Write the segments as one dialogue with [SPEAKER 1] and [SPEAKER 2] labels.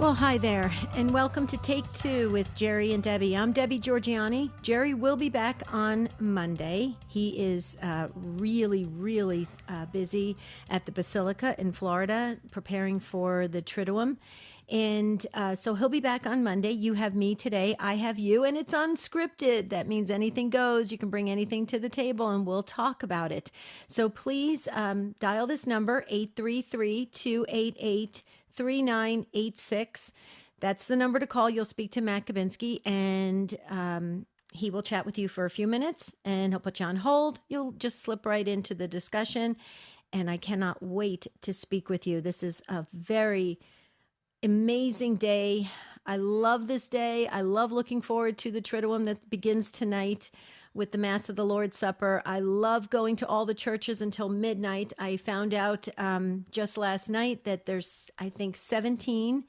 [SPEAKER 1] Well, hi there, and welcome to Take Two with Jerry and Debbie. I'm Debbie Georgiani. Jerry will be back on Monday. He is really busy at the Basilica in Florida, preparing for the Triduum. And so he'll be back on Monday. You have me today. I have you, and it's unscripted. That means anything goes. You can bring anything to the table, and we'll talk about it. So please dial this number, 833-288-3986. That's the number to call. You'll speak to Matt Kabinski, and he will chat with you for a few minutes, and he'll put you on hold. You'll just slip right into the discussion, and I cannot wait to speak with you. This is a very amazing day. I love this day. I love looking forward to the Triduum that begins tonight with the Mass of the Lord's Supper. I love going to all the churches until midnight. I found out just last night that there's, I think, 17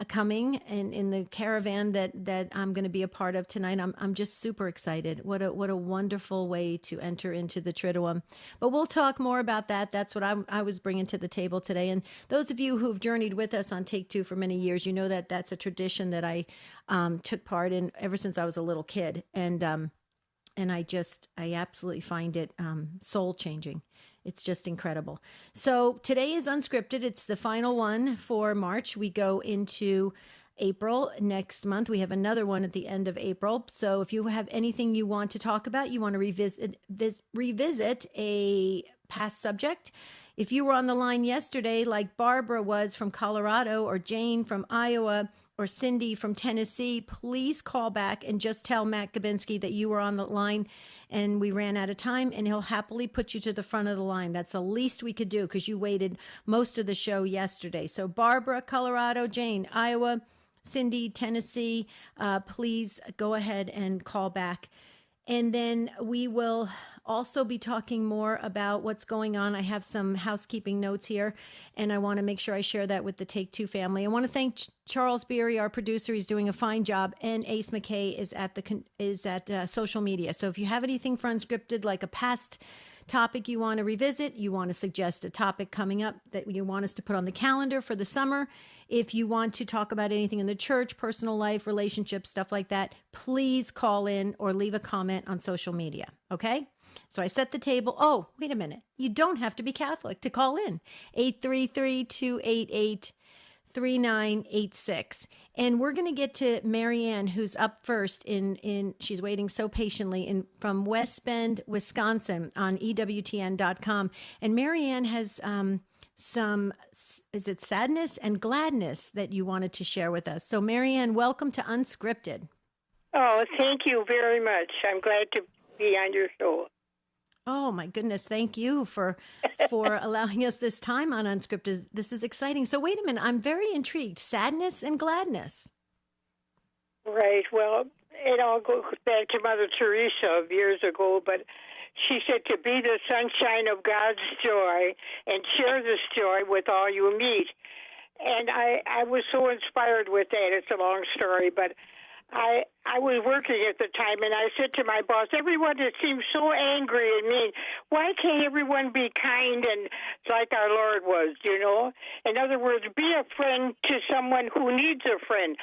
[SPEAKER 1] coming in the caravan that I'm going to be a part of tonight. I'm just super excited. What a wonderful way to enter into the Triduum. But we'll talk more about that. That's what I was bringing to the table today. And those of you who've journeyed with us on Take Two for many years, you know that that's a tradition that I took part in ever since I was a little kid. And I absolutely find it soul changing. It's just incredible. So today is unscripted. It's the final one for March. We go into April next month. We have another one at the end of April. So if you have anything you want to talk about, you want to revisit a past subject. If you were on the line yesterday, like Barbara was from Colorado, or Jane from Iowa, or Cindy from Tennessee, please call back and just tell Matt Kabinski that you were on the line and we ran out of time, and he'll happily put you to the front of the line. That's the least we could do because you waited most of the show yesterday. So Barbara, Colorado, Jane, Iowa, Cindy, Tennessee, please go ahead and call back. And then we will also be talking more about what's going on. I have some housekeeping notes here, and I want to make sure I share that with the Take Two family. I want to thank Charles Beery, our producer. He's doing a fine job, and Ace McKay is at social media. So if you have anything for Unscripted, like a past topic you want to revisit, you want to suggest a topic coming up that you want us to put on the calendar for the summer, if you want to talk about anything in the church, personal life, relationships, stuff like that, please call in or leave a comment on social media. Okay? So I set the table. Oh, wait a minute. You don't have to be Catholic to call in. 833-288-3986. And we're going to get to Maryann, who's up first she's waiting so patiently from West Bend, Wisconsin on EWTN.com. And Maryann has some, is it sadness and gladness that you wanted to share with us? So Maryann, welcome to Unscripted.
[SPEAKER 2] Oh, thank you very much. I'm glad to be on your show.
[SPEAKER 1] Oh, my goodness. Thank you for allowing us this time on Unscripted. This is exciting. So wait a minute. I'm very intrigued. Sadness and gladness.
[SPEAKER 2] Right. Well, it all goes back to Mother Teresa of years ago, but she said to be the sunshine of God's joy and share this joy with all you meet. And I was so inspired with that. It's a long story, but I was working at the time, and I said to my boss, everyone that seems so angry and mean, why can't everyone be kind and like our Lord was, you know? In other words, be a friend to someone who needs a friend.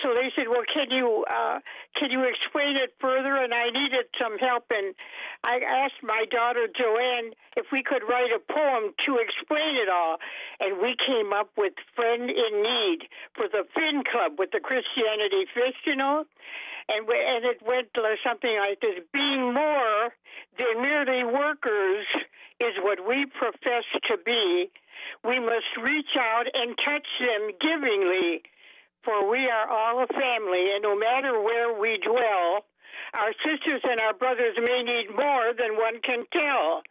[SPEAKER 2] So they said, well, can you explain it further? And I needed some help, and I asked my daughter, Joanne, if we could write a poem to explain it all. And we came up with Friend in Need for the Finn Club with the Christianity Fist, you know? And it went something like this: being more than merely workers is what we profess to be. We must reach out and touch them givingly, for we are all a family, and no matter where we dwell, our sisters and our brothers may need more than one can tell.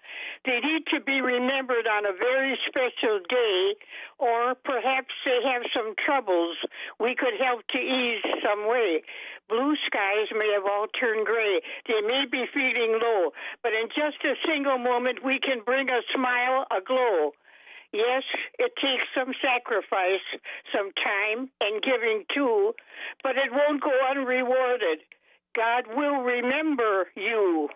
[SPEAKER 2] They need to be remembered on a very special day, or perhaps they have some troubles we could help to ease some way. Blue skies may have all turned gray. They may be feeling low, but in just a single moment we can bring a smile aglow. Yes, it takes some sacrifice, some time, and giving too, but it won't go unrewarded. God will remember you.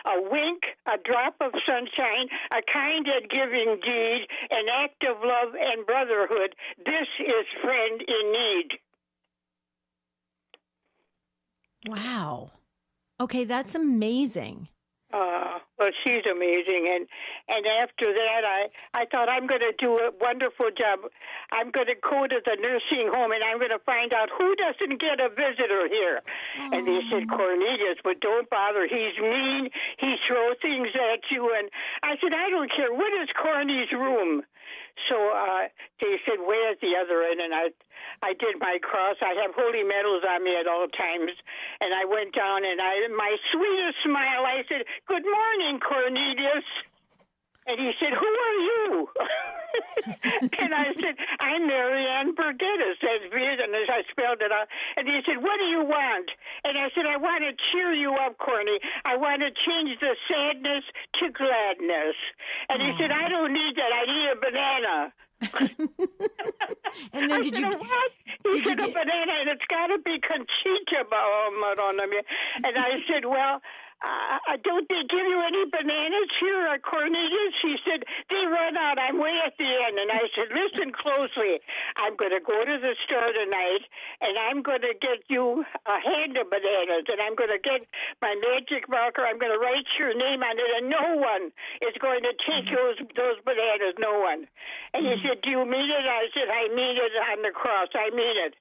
[SPEAKER 2] A wink, a drop of sunshine, a kind and giving deed, an act of love and brotherhood. This is friend in need.
[SPEAKER 1] Wow. Okay, that's amazing.
[SPEAKER 2] Well, she's amazing, and after that, I thought I'm going to do a wonderful job. I'm going to go to the nursing home, and I'm going to find out who doesn't get a visitor here. And they said, Cornelius, but don't bother. He's mean. He throws things at you. And I said, I don't care. What is Corny's room? So they said, way at the other end, and I did my cross. I have holy medals on me at all times. And I went down, and my sweetest smile, I said, good morning, Cornelius. And he said, who are you? And I said, I'm Maryann Burgettis. That's and I spelled it out. And he said, what do you want? And I said, I want to cheer you up, Corny. I want to change the sadness to gladness. And he said, I don't need that. I need a banana.
[SPEAKER 1] And then
[SPEAKER 2] did you what? He said a banana, and it's got to be Conchita. And I said, well, don't they give you any bananas here at Cornelius? He said, they run out. I'm way at the end. And I said, listen closely. I'm going to go to the store tonight, and I'm going to get you a hand of bananas, and I'm going to get my magic marker. I'm going to write your name on it, and no one is going to take those bananas, no one. And he said, do you mean it? I said, I mean it on the cross. I mean it.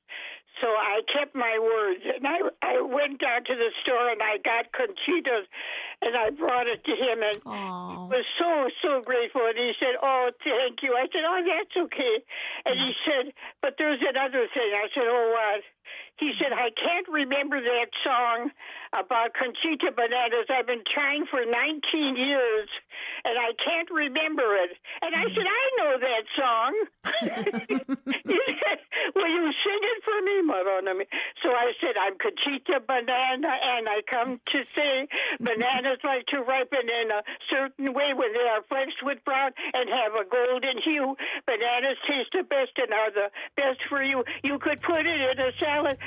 [SPEAKER 2] So I kept my words, and I went down to the store, and I got Conchita's, and I brought it to him, and he was so grateful. And he said, oh, thank you. I said, oh, that's okay. And he said, but there's another thing. I said, oh, what? He said, I can't remember that song about Conchita bananas. I've been trying for 19 years, and I can't remember it. And I said, I know that song. He said, will you sing it for me, Maryann? So I said, I'm Conchita banana, and I come to say bananas like to ripen in a certain way when they are flexed with brown and have a golden hue. Bananas taste the best and are the best for you. You could put it in a salad.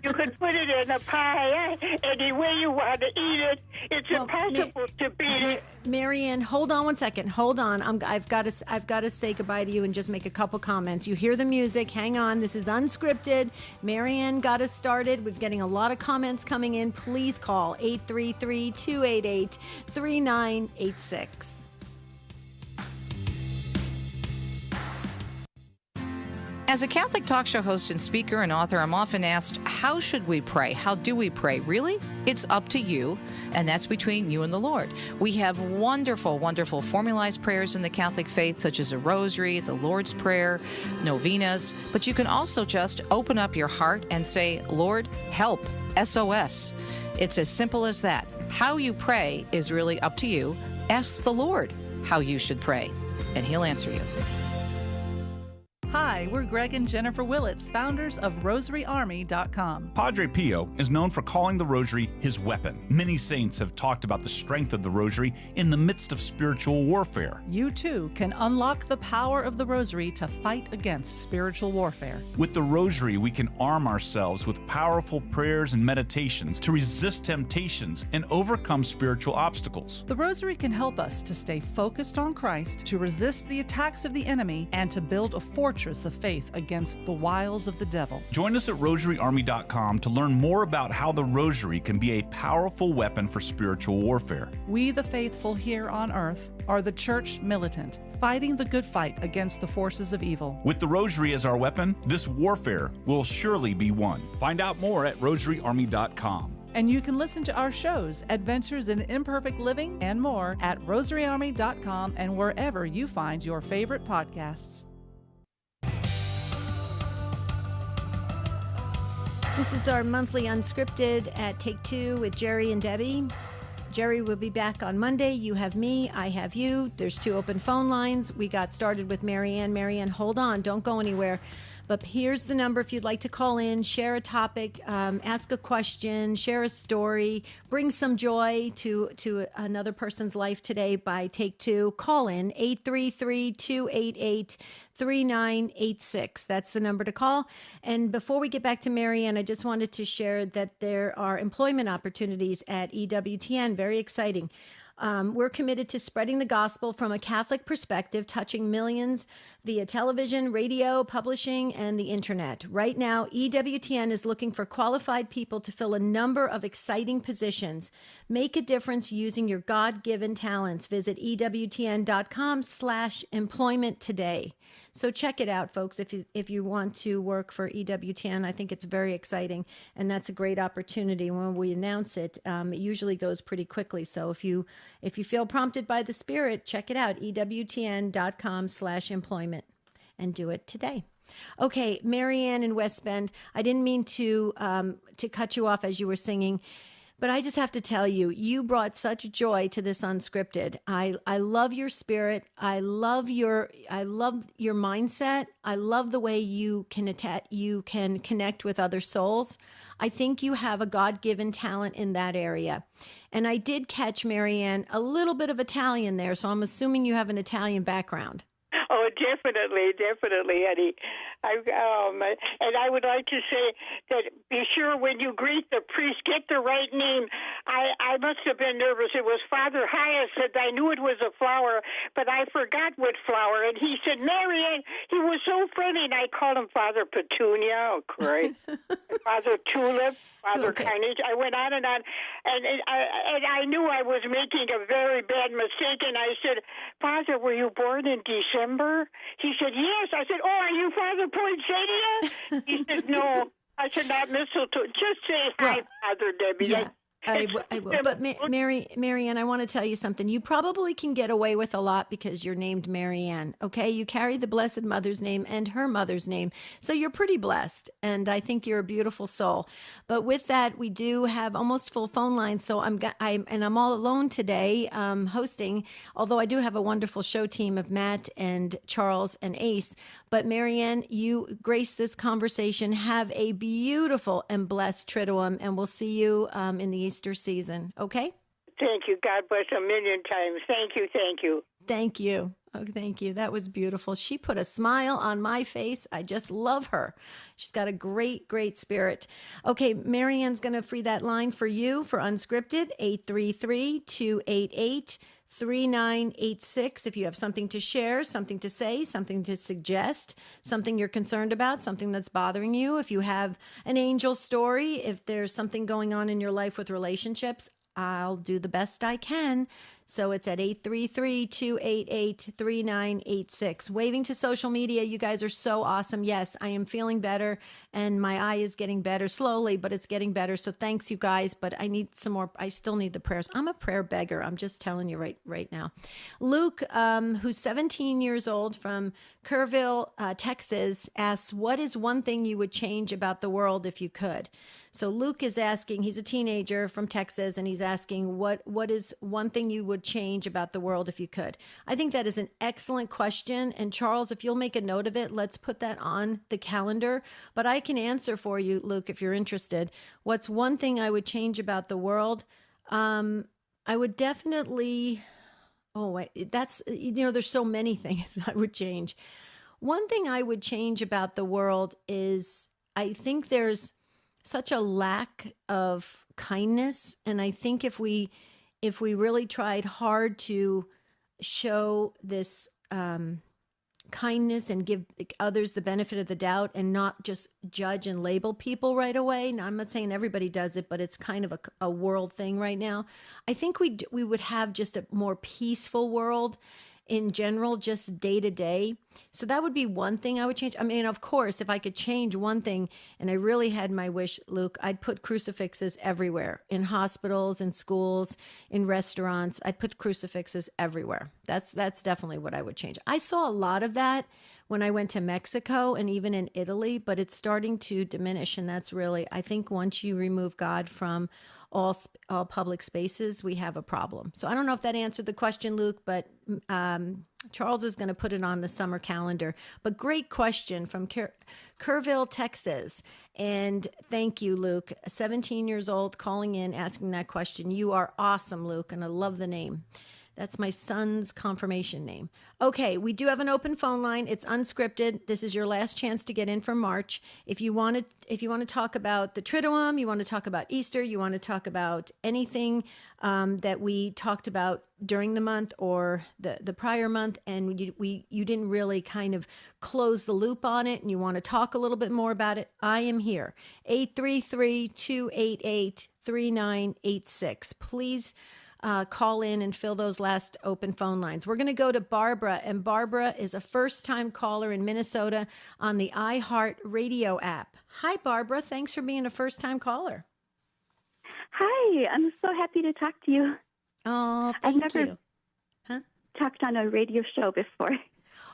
[SPEAKER 2] You could put it in a pie. Any way you want to eat it. It's impossible to beat it.
[SPEAKER 1] Maryann, hold on one second. Hold on. I've got to say goodbye to you and just make a couple comments. You hear the music. Hang on. This is unscripted. Maryann got us started. We're getting a lot of comments coming in. Please call 833-288-3986.
[SPEAKER 3] As a Catholic talk show host and speaker and author, I'm often asked, how should we pray? How do we pray? Really? It's up to you, and that's between you and the Lord. We have wonderful, wonderful formalized prayers in the Catholic faith, such as a Rosary, the Lord's Prayer, novenas, but you can also just open up your heart and say, Lord, help, SOS. It's as simple as that. How you pray is really up to you. Ask the Lord how you should pray, and He'll answer you.
[SPEAKER 4] Hi, we're Greg and Jennifer Willits, founders of RosaryArmy.com.
[SPEAKER 5] Padre Pio is known for calling the Rosary his weapon. Many saints have talked about the strength of the Rosary in the midst of spiritual warfare.
[SPEAKER 4] You too can unlock the power of the Rosary to fight against spiritual warfare.
[SPEAKER 5] With the Rosary, we can arm ourselves with powerful prayers and meditations to resist temptations and overcome spiritual obstacles.
[SPEAKER 4] The Rosary can help us to stay focused on Christ, to resist the attacks of the enemy, and to build a fortress of faith against the wiles of the devil.
[SPEAKER 5] Join us at RosaryArmy.com to learn more about how the Rosary can be a powerful weapon for spiritual warfare.
[SPEAKER 4] We, the faithful here on earth, are the church militant, fighting the good fight against the forces of evil.
[SPEAKER 5] With the Rosary as our weapon, this warfare will surely be won. Find out more at RosaryArmy.com.
[SPEAKER 4] And you can listen to our shows, Adventures in Imperfect Living, and more at RosaryArmy.com and wherever you find your favorite podcasts.
[SPEAKER 1] This is our monthly unscripted at Take Two with Jerry and Debbie. Jerry will be back on Monday. You have me, I have you. There's 2 open phone lines. We got started with Maryann. Maryann, hold on. Don't go anywhere. But here's the number if you'd like to call in, share a topic, ask a question, share a story, bring some joy to another person's life today by Take Two. Call in 833-288-3986. That's the number to call. And before we get back to Maryann, I just wanted to share that there are employment opportunities at EWTN. Very exciting. We're committed to spreading the gospel from a Catholic perspective, touching millions via television, radio, publishing, and the internet. Right now, EWTN is looking for qualified people to fill a number of exciting positions. Make a difference using your God-given talents. Visit EWTN.com/employment today. So check it out, folks, if you want to work for EWTN. I think it's very exciting, and that's a great opportunity. When we announce it, it usually goes pretty quickly. So if you feel prompted by the Spirit, check it out, EWTN.com/employment, and do it today. Okay, Maryann in West Bend, I didn't mean to cut you off as you were singing, but I just have to tell you, you brought such joy to this Unscripted. I love your spirit. I love your mindset. I love the way you can connect with other souls. I think you have a God-given talent in that area. And I did catch, Maryann, a little bit of Italian there, so I'm assuming you have an Italian background.
[SPEAKER 2] Oh, definitely, Eddie. And I would like to say that be sure when you greet the priest, get the right name. I must have been nervous. It was Father Hyacinth. I knew it was a flower, but I forgot what flower. And he said, Maryann, he was so friendly, and I called him Father Petunia. Oh, great. Father Tulip. Father Carnage. I went on, and I knew I was making a very bad mistake, and I said, Father, were you born in December? He said, yes. I said, oh, are you Father Poinsettia? He said, no. I said, not mistletoe. Just say hi, Father Debbie.
[SPEAKER 1] Yeah. I will. But Maryann, I want to tell you something. You probably can get away with a lot because you're named Maryann, okay? You carry the Blessed Mother's name and her mother's name. So you're pretty blessed, and I think you're a beautiful soul. But with that, we do have almost full phone lines, so I'm all alone today hosting, although I do have a wonderful show team of Matt and Charles and Ace. But Maryann, you grace this conversation. Have a beautiful and blessed Triduum, and we'll see you in the Easter season. Okay?
[SPEAKER 2] Thank you. God bless a million times. Thank you. Thank you.
[SPEAKER 1] Thank you. Oh, thank you. That was beautiful. She put a smile on my face. I just love her. She's got a great, great spirit. Okay, Maryann's going to free that line for you for Unscripted, 833-288-3986. If you have something to share, something to say, something to suggest, something you're concerned about, something that's bothering you, if you have an angel story, if there's something going on in your life with relationships, I'll do the best I can. So it's at 833-288-3986. Waving to social media. You guys are so awesome. Yes, I am feeling better, and my eye is getting better slowly, but it's getting better. So thanks, you guys. But I need some more. I still need the prayers. I'm a prayer beggar. I'm just telling you right now. Luke, who's 17 years old from Kerrville, Texas, asks, what is one thing you would change about the world if you could? So Luke is asking, he's a teenager from Texas, and he's asking, what is one thing you would change about the world if you could? I think that is an excellent question. And Charles, if you'll make a note of it, let's put that on the calendar. But I can answer for you, Luke, if you're interested. What's one thing I would change about the world? I would definitely, there's so many things I would change. One thing I would change about the world is I think there's such a lack of kindness. And I think if we really tried hard to show this kindness and give others the benefit of the doubt and not just judge and label people right away. Now, I'm not saying everybody does it, but it's kind of a world thing right now. I think we would have just a more peaceful world in general, just day to day. So that would be one thing I would change. I mean, of course, if I could change one thing, and I really had my wish, Luke, I'd put crucifixes everywhere, in hospitals, in schools, in restaurants. I'd put crucifixes everywhere. That's definitely what I would change. I saw a lot of that when I went to Mexico and even in Italy, but it's starting to diminish. And that's really, I think once you remove God from all public spaces, we have a problem. So I don't know if that answered the question, Luke, but Charles is going to put it on the summer calendar. But great question from Kerrville, Texas. And thank you, Luke. 17 years old, calling in, asking that question. You are awesome, Luke, and I love the name. That's my son's confirmation name. Okay, we do have an open phone line. It's unscripted. This is your last chance to get in for March. If you want to talk about the Triduum, you want to talk about Easter, you want to talk about anything that we talked about during the month or the prior month, and you didn't really kind of close the loop on it, and you want to talk a little bit more about it, I am here. 833-288-3986. Please call in and fill those last open phone lines. We're going to go to Barbara, and Barbara is a first-time caller in Minnesota on the iHeart Radio app. Hi, Barbara. Thanks for being a first-time caller.
[SPEAKER 6] Hi. I'm so happy to talk to you.
[SPEAKER 1] Oh, thank you.
[SPEAKER 6] Talked on a radio show before.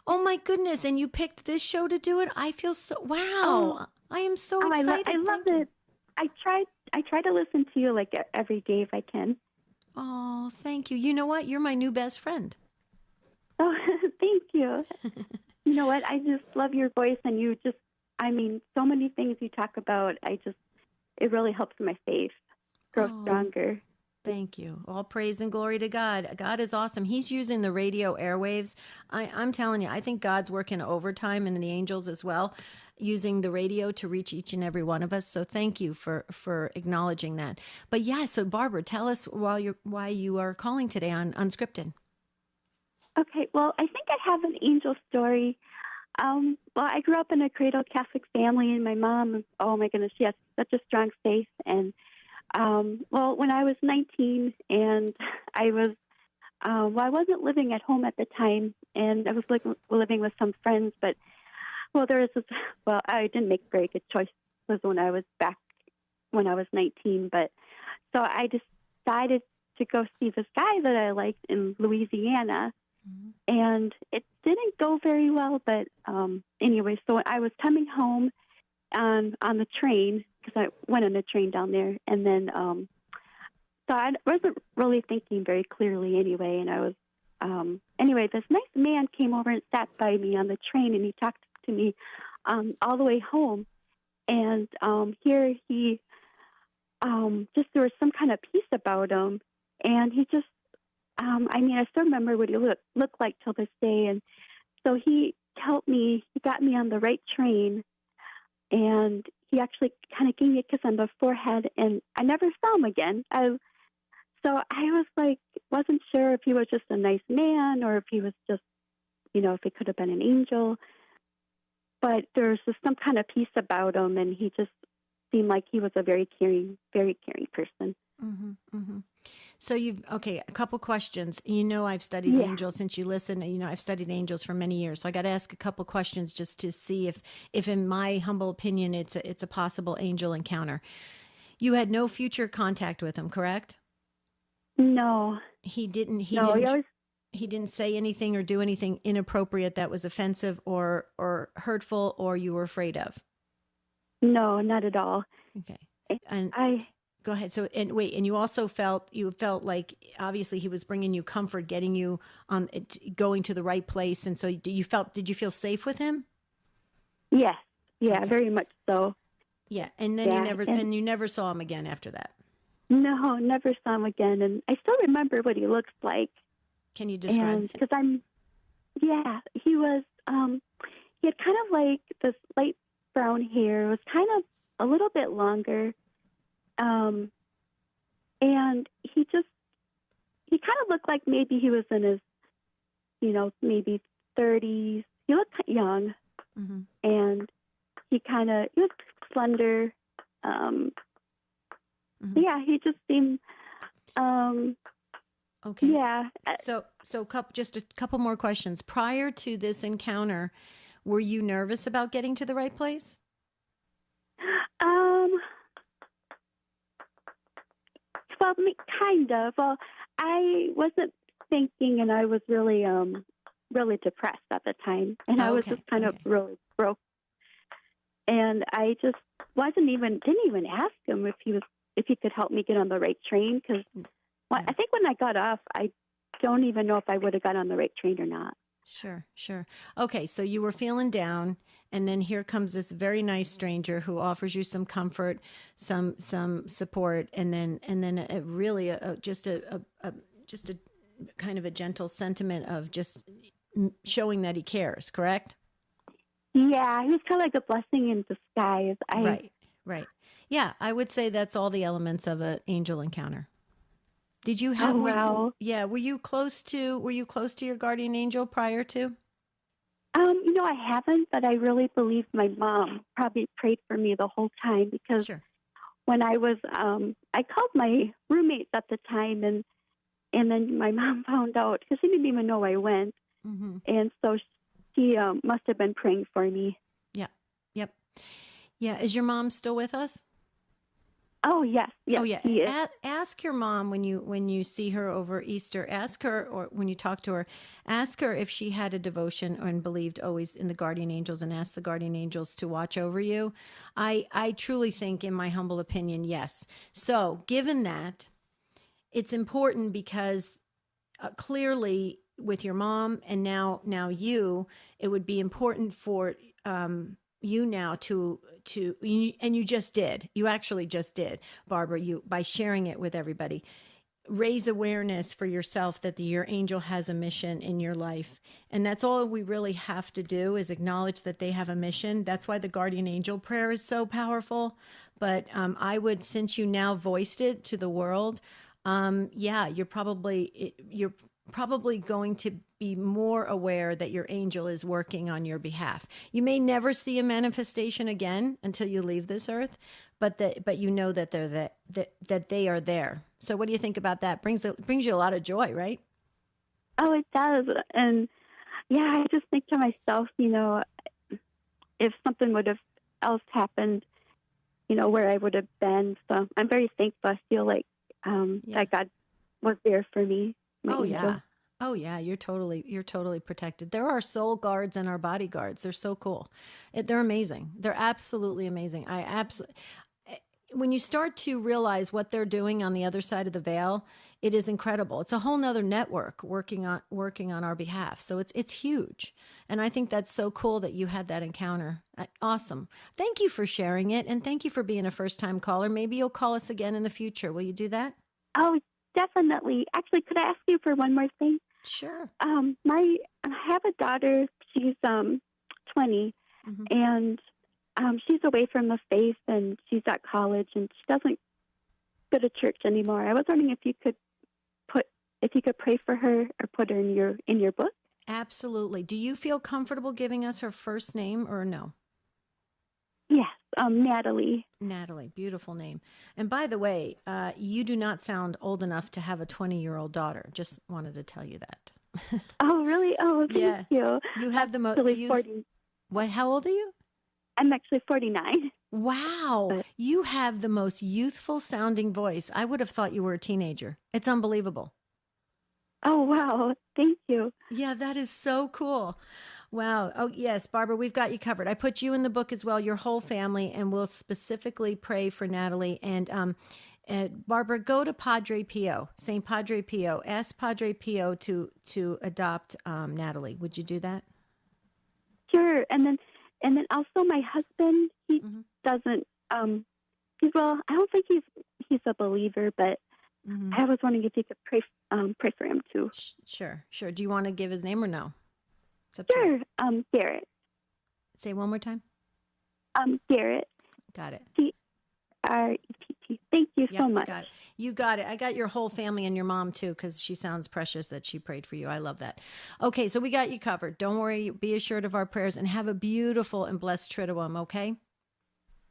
[SPEAKER 1] Oh, my goodness. And you picked this show to do it? I feel so, wow. I am so excited.
[SPEAKER 6] I love it. I try to listen to you like every day if I can.
[SPEAKER 1] Oh, thank you. You know what? You're my new best friend.
[SPEAKER 6] Oh, thank you. You know what? I just love your voice, and so many things you talk about. It really helps my faith grow stronger.
[SPEAKER 1] Thank you. All praise and glory to God. God is awesome. He's using the radio airwaves. I'm telling you, I think God's working overtime, and the angels as well, using the radio to reach each and every one of us. So thank you for acknowledging that. But yeah, so Barbara, tell us why you are calling today on Unscripted.
[SPEAKER 6] Okay, well, I think I have an angel story. I grew up in a cradle Catholic family, and my mom, oh my goodness, she has such a strong faith. And when I was 19, and I wasn't living at home at the time, and I was living with some friends, but I didn't make very good choices when I was 19, but so I decided to go see this guy that I liked in Louisiana, and it didn't go very well, but anyway, so I was coming home on the train, because I went on the train down there, and then so I wasn't really thinking very clearly anyway, and I was this nice man came over and sat by me on the train, and he talked to me all the way home, and here he there was some kind of peace about him, and he just I still remember what he looked like till this day, and so he got me on the right train, and he actually kind of gave me a kiss on the forehead, and I never saw him again. So I wasn't sure if he was just a nice man or if he was just, if he could have been an angel. But there was just some kind of peace about him, and he just seemed like he was a very caring person.
[SPEAKER 1] Mm-hmm, mm-hmm. So a couple questions. I've studied angels since you listen. I've studied angels for many years. So I got to ask a couple questions just to see if in my humble opinion, it's a possible angel encounter. You had no future contact with him, correct?
[SPEAKER 6] No.
[SPEAKER 1] He didn't say anything or do anything inappropriate that was offensive or hurtful or you were afraid of?
[SPEAKER 6] No, not at all.
[SPEAKER 1] Okay. And go ahead. So, and you also felt like obviously he was bringing you comfort, getting you on going to the right place. And so did you feel safe with him?
[SPEAKER 6] Yes. Yeah,
[SPEAKER 1] okay.
[SPEAKER 6] Very much so.
[SPEAKER 1] Yeah. And then you never saw him again after that.
[SPEAKER 6] No, never saw him again. And I still remember what he looks like.
[SPEAKER 1] Can you describe it?
[SPEAKER 6] Because he was, he had kind of like this light brown hair. It was kind of a little bit longer. And he kind of looked like maybe he was in his, maybe 30s. He looked young. Mm-hmm. And he was slender. Mm-hmm. Yeah, he just seemed,
[SPEAKER 1] okay.
[SPEAKER 6] Yeah.
[SPEAKER 1] So just a couple more questions. Prior to this encounter, were you nervous about getting to the right place?
[SPEAKER 6] Well, kind of. Well, I wasn't thinking, and I was really, really depressed at the time, and I was just kind of really broke. And I just didn't even ask him if he could help me get on the right train, because I think when I got off, I don't even know if I would have got on the right train or not.
[SPEAKER 1] Sure, sure. Okay, so you were feeling down, and then here comes this very nice stranger who offers you some comfort, some support, and then a really just a kind of a gentle sentiment of just showing that he cares. Correct?
[SPEAKER 6] Yeah, he was kind of like a blessing in disguise.
[SPEAKER 1] Right, right. Yeah, I would say that's all the elements of an angel encounter. Did you have?
[SPEAKER 6] Oh, wow.
[SPEAKER 1] Were you close to your guardian angel prior to?
[SPEAKER 6] I haven't, but I really believe my mom probably prayed for me the whole time because
[SPEAKER 1] Sure.
[SPEAKER 6] when I was, I called my roommates at the time, and then my mom found out because she didn't even know I went, and so she must have been praying for me.
[SPEAKER 1] Yeah. Yep. Yeah. Is your mom still with us?
[SPEAKER 6] Oh yes, yes.
[SPEAKER 1] Oh yeah.
[SPEAKER 6] He is.
[SPEAKER 1] Ask your mom when you see her over Easter. Ask her, or when you talk to her, ask her if she had a devotion and believed always in the guardian angels, and ask the guardian angels to watch over you. I truly think, in my humble opinion, yes. So, given that, it's important because clearly with your mom and now you, it would be important for you now to and you actually just did, Barbara, you, by sharing it with everybody, raise awareness for yourself that your angel has a mission in your life. And that's all we really have to do, is acknowledge that they have a mission. That's why the guardian angel prayer is so powerful. But I would, since you now voiced it to the world, you're probably going to be more aware that your angel is working on your behalf. You may never see a manifestation again until you leave this earth, but you know that they're that they are there. So what do you think about that? Brings you a lot of joy, right?
[SPEAKER 6] Oh, it does. And yeah, I just think to myself, if something would have else happened, where I would have been. So I'm very thankful. I feel like that God was there for me.
[SPEAKER 1] Oh,
[SPEAKER 6] angel.
[SPEAKER 1] yeah. Oh yeah, you're totally protected. There are soul guards and our bodyguards. They're so cool. They're amazing. They're absolutely amazing. When you start to realize what they're doing on the other side of the veil, it is incredible. It's a whole nother network working on our behalf. So it's huge. And I think that's so cool that you had that encounter. Awesome. Thank you for sharing it. And thank you for being a first-time caller. Maybe you'll call us again in the future. Will you do that?
[SPEAKER 6] Oh, definitely. Actually, could I ask you for one more thing?
[SPEAKER 1] Sure.
[SPEAKER 6] I have a daughter. She's 20, and she's away from the faith, and she's at college, and she doesn't go to church anymore. I was wondering if you could pray for her or put her in your book.
[SPEAKER 1] Absolutely. Do you feel comfortable giving us her first name or no?
[SPEAKER 6] Yes, Natalie.
[SPEAKER 1] Natalie, beautiful name. And by the way, you do not sound old enough to have a 20-year-old daughter. Just wanted to tell you that.
[SPEAKER 6] Oh, really? Oh, thank you.
[SPEAKER 1] You have the most.
[SPEAKER 6] Actually 40.
[SPEAKER 1] What? How old are you?
[SPEAKER 6] I'm actually 49.
[SPEAKER 1] Wow, you have the most youthful sounding voice. I would have thought you were a teenager. It's unbelievable.
[SPEAKER 6] Oh, wow. Thank you.
[SPEAKER 1] Yeah, that is so cool. Wow. Oh, yes, Barbara, we've got you covered. I put you in the book as well, your whole family, and we'll specifically pray for Natalie. And Barbara, go to Padre Pio, St. Padre Pio. Ask Padre Pio to adopt Natalie. Would you do that?
[SPEAKER 6] Sure. And then also my husband, he doesn't, I don't think he's a believer, but I was wondering if you could pray for him too.
[SPEAKER 1] Sure. Do you want to give his name or no?
[SPEAKER 6] Sure. Garrett.
[SPEAKER 1] Say one more time.
[SPEAKER 6] Garrett.
[SPEAKER 1] Got it.
[SPEAKER 6] Garett. Thank you so much.
[SPEAKER 1] Got it. You got it. I got your whole family and your mom too, because she sounds precious that she prayed for you. I love that. Okay, so we got you covered. Don't worry. Be assured of our prayers and have a beautiful and blessed Triduum, okay?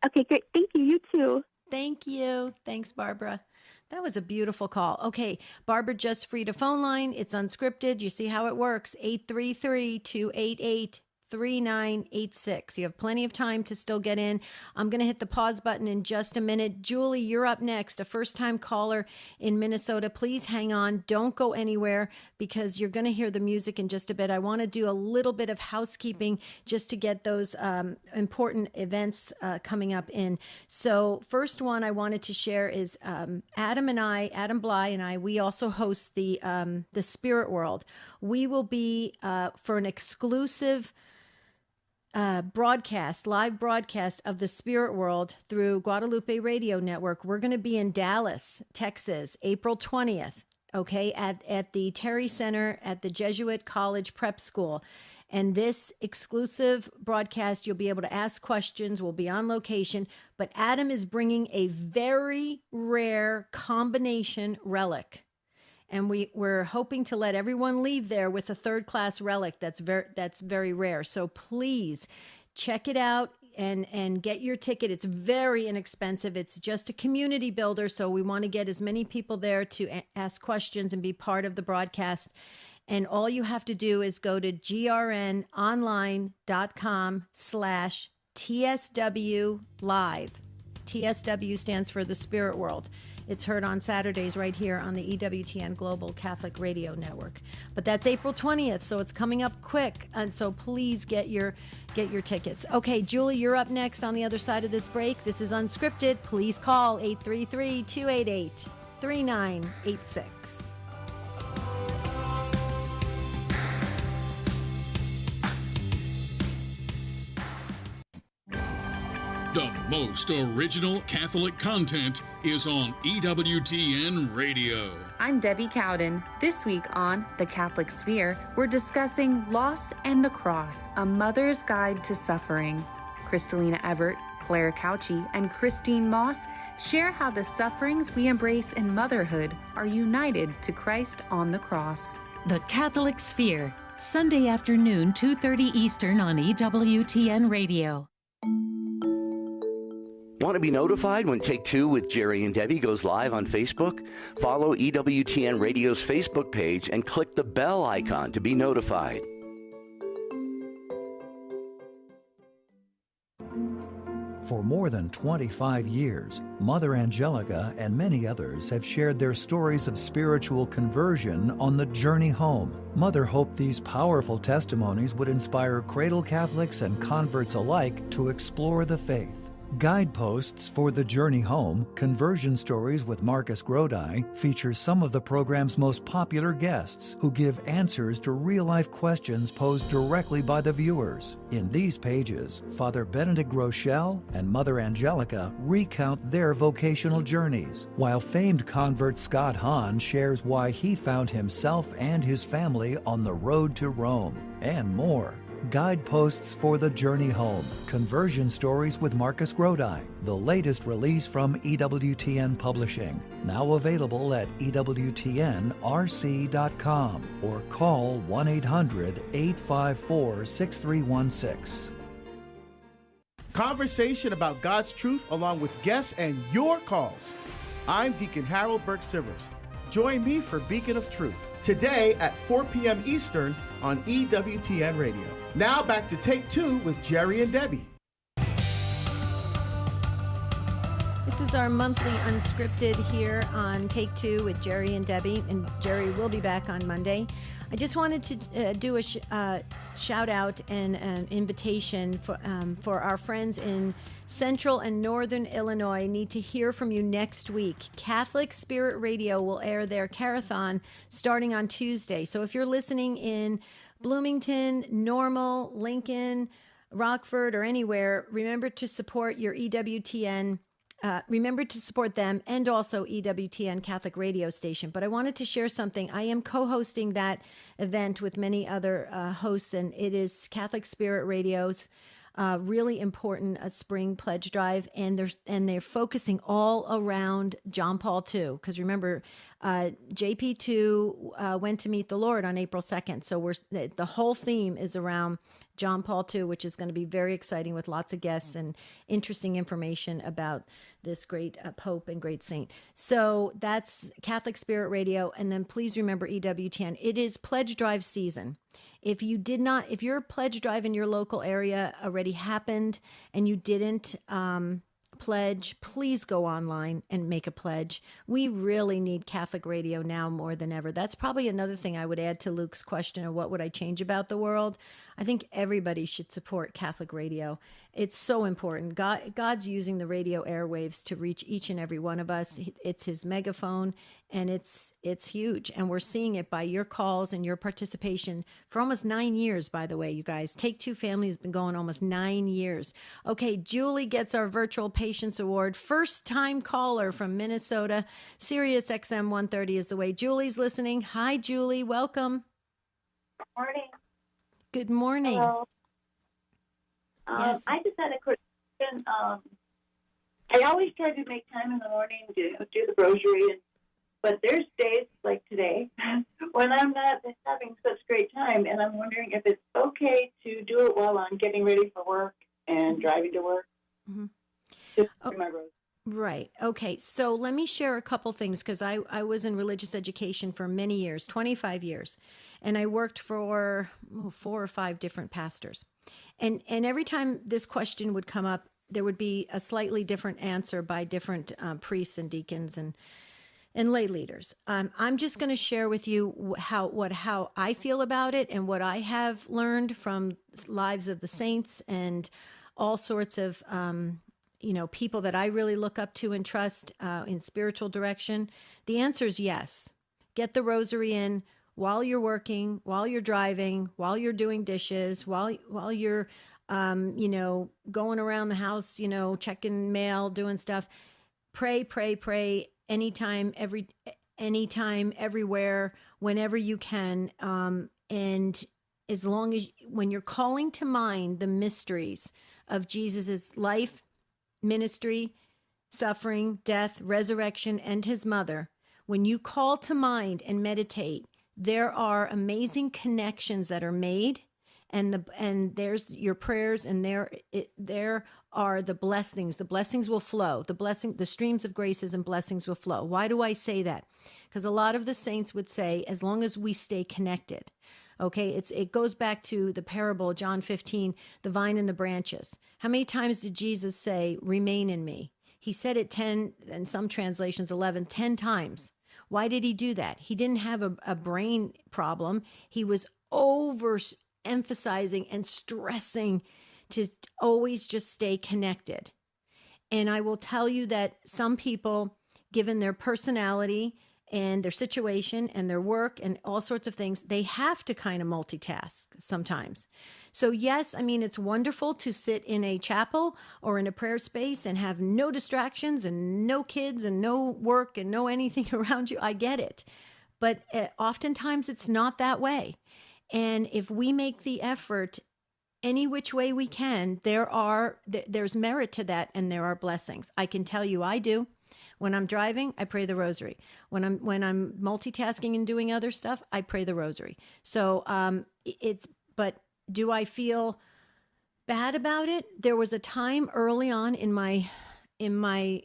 [SPEAKER 6] Okay, great. Thank you. You too.
[SPEAKER 1] Thank you. Thanks, Barbara. That was a beautiful call. Okay, Barbara just freed a phone line. It's unscripted. You see how it works. 833-288 3986. You have plenty of time to still get in. I'm going to hit the pause button in just a minute. Julie, you're up next, a first-time caller in Minnesota. Please hang on. Don't go anywhere because you're going to hear the music in just a bit. I want to do a little bit of housekeeping just to get those important events coming up in. So first one I wanted to share is Adam Bly and I, we also host the Spirit World. We will be for an exclusive live broadcast of the Spirit World through Guadalupe Radio Network. We're going to be in Dallas, Texas, April 20th, okay, at the Terry Center at the Jesuit College Prep School. And this exclusive broadcast, you'll be able to ask questions. We'll be on location. But Adam is bringing a very rare combination relic. And we're hoping to let everyone leave there with a third-class relic that's very rare. So please check it out and get your ticket. It's very inexpensive. It's just a community builder. So we want to get as many people there to ask questions and be part of the broadcast. And all you have to do is go to grnonline.com/TSW live. TSW stands for the Spirit World. It's heard on Saturdays right here on the EWTN Global Catholic Radio Network. But that's April 20th, so it's coming up quick. And so please get your tickets. Okay, Julie, you're up next on the other side of this break. This is Unscripted. Please call 833-288-3986.
[SPEAKER 7] The most original Catholic content is on EWTN Radio.
[SPEAKER 8] I'm Debbie Cowden. This week on The Catholic Sphere, we're discussing Loss and the Cross, A Mother's Guide to Suffering. Kristalina Everett, Claire Couchy, and Christine Moss share how the sufferings we embrace in motherhood are united to Christ on the cross.
[SPEAKER 9] The Catholic Sphere, Sunday afternoon, 2:30 Eastern on EWTN Radio.
[SPEAKER 10] Want to be notified when Take Two with Jerry and Debbie goes live on Facebook? Follow EWTN Radio's Facebook page and click the bell icon to be notified.
[SPEAKER 11] For more than 25 years, Mother Angelica and many others have shared their stories of spiritual conversion on the journey home. Mother hoped these powerful testimonies would inspire cradle Catholics and converts alike to explore the faith. Guideposts for the Journey Home, Conversion Stories with Marcus Grodi, features some of the program's most popular guests who give answers to real-life questions posed directly by the viewers. In these pages, Father Benedict Groeschel and Mother Angelica recount their vocational journeys, while famed convert Scott Hahn shares why he found himself and his family on the road to Rome, and more. Guideposts for the Journey Home, Conversion Stories with Marcus Grodi, the latest release from EWTN Publishing, now available at EWTNRC.com or call 1-800-854-6316.
[SPEAKER 12] Conversation about God's truth along with guests and your calls. I'm Deacon Harold Burke-Sivers. Join me for Beacon of Truth, today at 4 p.m. Eastern on EWTN Radio. Now back to Take Two with Jerry and Debbie.
[SPEAKER 1] This is our monthly Unscripted here on Take Two with Jerry and Debbie, and Jerry will be back on Monday. I just wanted to do a shout out and an invitation for our friends in Central and Northern Illinois. Need to hear from you next week. Catholic Spirit Radio will air their Carathon starting on Tuesday. So if you're listening in Bloomington, Normal, Lincoln, Rockford, or anywhere, remember to support your EWTN. Remember to support them and also EWTN Catholic radio station. But I wanted to share something. I am co-hosting that event with many other hosts, and it is Catholic Spirit Radio's really important spring pledge drive, and they're focusing all around John Paul II. Because remember, JP2 went to meet the Lord on April 2nd. So the whole theme is around John Paul II, which is going to be very exciting with lots of guests and interesting information about this great Pope and great saint. So that's Catholic Spirit Radio. And then please remember EWTN. It is pledge drive season. If your pledge drive in your local area already happened and you didn't pledge, please go online and make a pledge. We really need Catholic radio now more than ever. That's probably another thing I would add to Luke's question of what would I change about the world. I think everybody should support Catholic radio. It's so important. God's using the radio airwaves to reach each and every one of us. It's his megaphone, and it's huge. And we're seeing it by your calls and your participation for almost 9 years, by the way, you guys. Take Two Family has been going almost 9 years. Okay, Julie gets our Virtual Patience Award. First time caller from Minnesota. Sirius XM 130 is the way. Julie's listening. Hi, Julie. Welcome.
[SPEAKER 13] Morning.
[SPEAKER 1] Good morning.
[SPEAKER 13] Hello.
[SPEAKER 1] Yes.
[SPEAKER 13] I just had a question. I always try to make time in the morning to do the rosary, but there's days like today when I'm not having such great time, and I'm wondering if it's okay to do it while I'm getting ready for work and driving to work.
[SPEAKER 1] Mm-hmm.
[SPEAKER 13] Just for my rosary.
[SPEAKER 1] Right. Okay. So let me share a couple things because I was in religious education for many years, 25 years, and I worked for 4 or 5 different pastors. And every time this question would come up, there would be a slightly different answer by different priests and deacons and lay leaders. I'm just going to share with you how I feel about it and what I have learned from lives of the saints and all sorts of people that I really look up to and trust in spiritual direction. The answer is yes. Get the rosary in while you're working, while you're driving, while you're doing dishes, while you're going around the house, checking mail, doing stuff. Pray anytime, everywhere, whenever you can. And as long as when you're calling to mind the mysteries of Jesus's life, ministry, suffering, death, resurrection, and his mother, when you call to mind and meditate, there are amazing connections that are made, and there's your prayers, and there are the blessings. The blessings will flow. The streams of graces and blessings will flow. Why do I say that? Because a lot of the saints would say, as long as we stay connected. Okay, it goes back to the parable, John 15, the vine and the branches. How many times did Jesus say, remain in me? He said it 10, and some translations 11, 10 times. Why did he do that? He didn't have a brain problem. He was overemphasizing and stressing to always just stay connected. And I will tell you that some people, given their personality and their situation and their work and all sorts of things, they have to kind of multitask sometimes. So yes, I mean, it's wonderful to sit in a chapel or in a prayer space and have no distractions and no kids and no work and no anything around you. I get it. But oftentimes it's not that way. And if we make the effort any which way we can, there's merit to that, and there are blessings. I can tell you I do. When I'm driving, I pray the rosary. When I'm multitasking and doing other stuff, I pray the rosary. So but do I feel bad about it? There was a time early on in my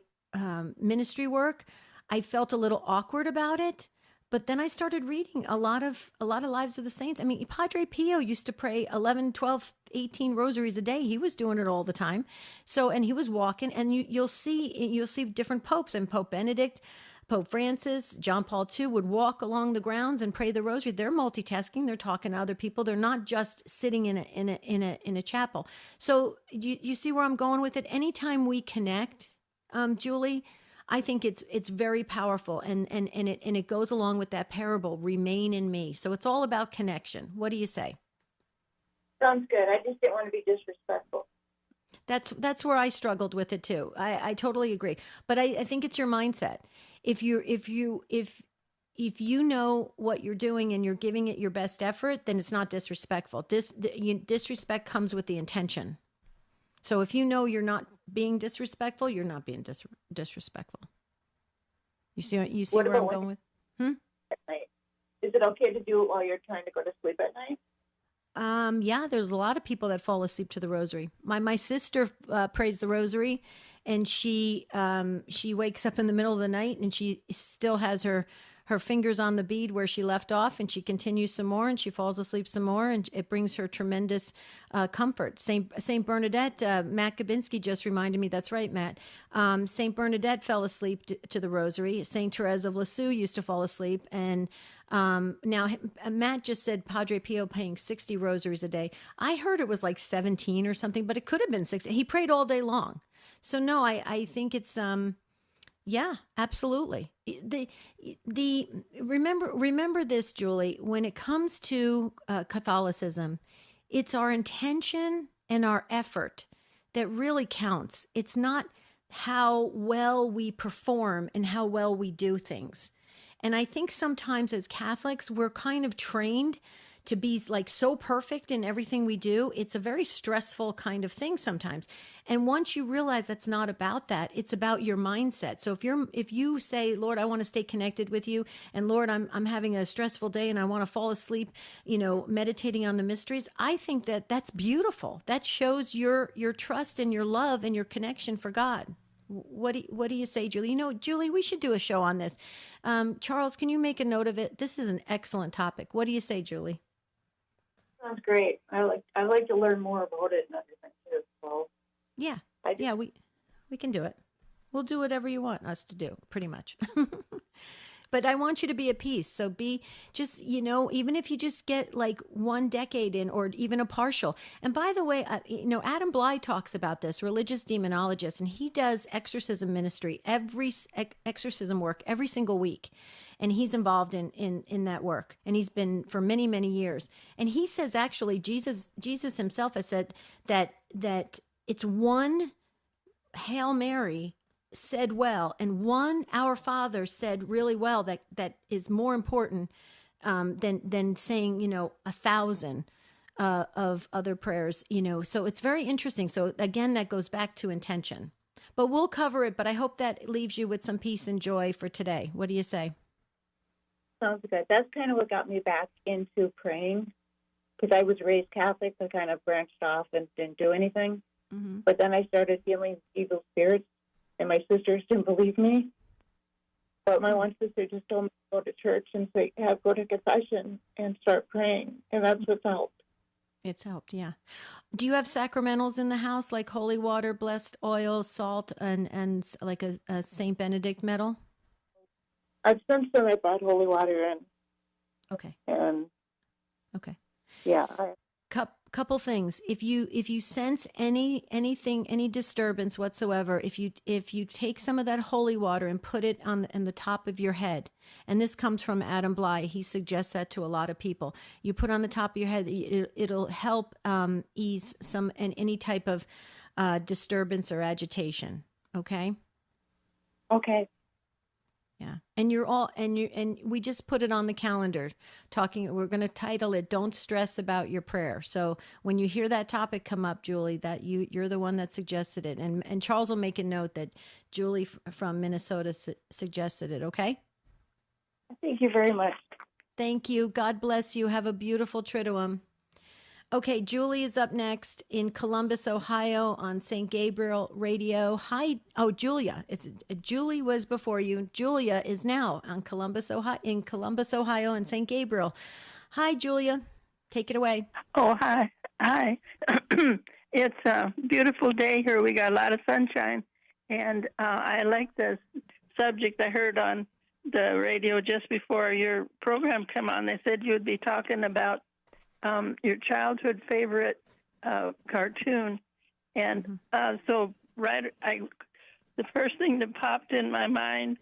[SPEAKER 1] ministry work, I felt a little awkward about it. But then I started reading a lot of Lives of the Saints. I mean, Padre Pio used to pray 11, 12, 18 rosaries a day. He was doing it all the time. So, and he was walking, and you'll see different popes, and Pope Benedict, Pope Francis, John Paul II would walk along the grounds and pray the rosary. They're multitasking. They're talking to other people. They're not just sitting in a chapel. So you see where I'm going with it? Anytime we connect, Julie, I think it's very powerful, and it goes along with that parable, remain in me. So it's all about connection. What do you say?
[SPEAKER 13] Sounds good. I just didn't want to be disrespectful.
[SPEAKER 1] That's where I struggled with it too. I totally agree. But I think it's your mindset. If you know what you're doing and you're giving it your best effort, then it's not disrespectful. Disrespect comes with the intention. So if you know you're not being disrespectful, you're not being disrespectful. You see where I'm going with?
[SPEAKER 13] at night? Is it okay to do it while you're trying to go to sleep at night?
[SPEAKER 1] Yeah, there's a lot of people that fall asleep to the rosary. My sister prays the rosary, and she wakes up in the middle of the night, and she still has her fingers on the bead where she left off, and she continues some more, and she falls asleep some more, and it brings her tremendous comfort. Saint Bernadette, Matt Gabinski just reminded me. That's right, Matt. Saint Bernadette fell asleep to the rosary. Saint Therese of Lisieux used to fall asleep, and now Matt just said Padre Pio paying 60 rosaries a day. I heard it was like 17 or something, but it could have been 60. He prayed all day long. So no, I think it's yeah, absolutely. Remember this, Julie, when it comes to Catholicism, it's our intention and our effort that really counts. It's not how well we perform and how well we do things. And I think sometimes as Catholics, we're kind of trained to be like so perfect in everything we do. It's a very stressful kind of thing sometimes. And once you realize that's not about that, it's about your mindset. So if you say, Lord, I want to stay connected with you, and Lord, I'm having a stressful day and I want to fall asleep, meditating on the mysteries, I think that that's beautiful. That shows your trust and your love and your connection for God. What do you say, Julie? Julie, we should do a show on this. Charles, can you make a note of it? This is an excellent topic. What do you say, Julie?
[SPEAKER 13] Sounds great. I like to learn more about it and everything too. So
[SPEAKER 1] Yeah, we can do it. We'll do whatever you want us to do, pretty much. But I want you to be at peace. So be just, even if you just get like 1 decade in, or even a partial. And by the way, Adam Bly talks about this, religious demonologist, and he does exorcism ministry, exorcism work every single week. And he's involved in that work. And he's been for many, many years. And he says, actually, Jesus himself has said that it's one Hail Mary said well, and one Our Father said really well, that is more important than saying 1,000 of other prayers. So it's very interesting. So again, that goes back to intention. But we'll cover it. But I hope that leaves you with some peace and joy for today. What do you say?
[SPEAKER 13] Sounds good. That's kind of what got me back into praying, because I was raised Catholic and kind of branched off and didn't do anything. Mm-hmm. But then I started feeling evil spirits. And my sisters didn't believe me. But my one sister just told me to go to church and go to confession and start praying. And that's what's helped.
[SPEAKER 1] It's helped, yeah. Do you have sacramentals in the house, like holy water, blessed oil, salt, and like a St. Benedict medal?
[SPEAKER 13] I've since then I bought holy water in.
[SPEAKER 1] Okay.
[SPEAKER 13] And
[SPEAKER 1] okay.
[SPEAKER 13] Yeah.
[SPEAKER 1] Couple things. If you sense anything, any disturbance whatsoever, if you take some of that holy water and put it on the top of your head, and this comes from Adam Bly, he suggests that to a lot of people. You put on the top of your head, it'll help ease any type of disturbance or agitation. Okay.
[SPEAKER 13] Okay.
[SPEAKER 1] Yeah. And we just put it on the calendar we're going to title it, Don't Stress About Your Prayer. So when you hear that topic come up, Julie, that you're the one that suggested it. And Charles will make a note that Julie from Minnesota suggested it. Okay.
[SPEAKER 13] Thank you very much.
[SPEAKER 1] Thank you. God bless you. Have a beautiful Triduum. Okay, Julie is up next in Columbus, Ohio on St. Gabriel Radio. Hi. Oh, Julia. Julie was before you. Julia is now on Columbus, Ohio and St. Gabriel. Hi, Julia. Take it away.
[SPEAKER 14] Oh, hi. Hi. It's a beautiful day here. We got a lot of sunshine. And I like the subject I heard on the radio just before your program came on. They said you would be talking about your childhood favorite cartoon, and the first thing that popped in my mind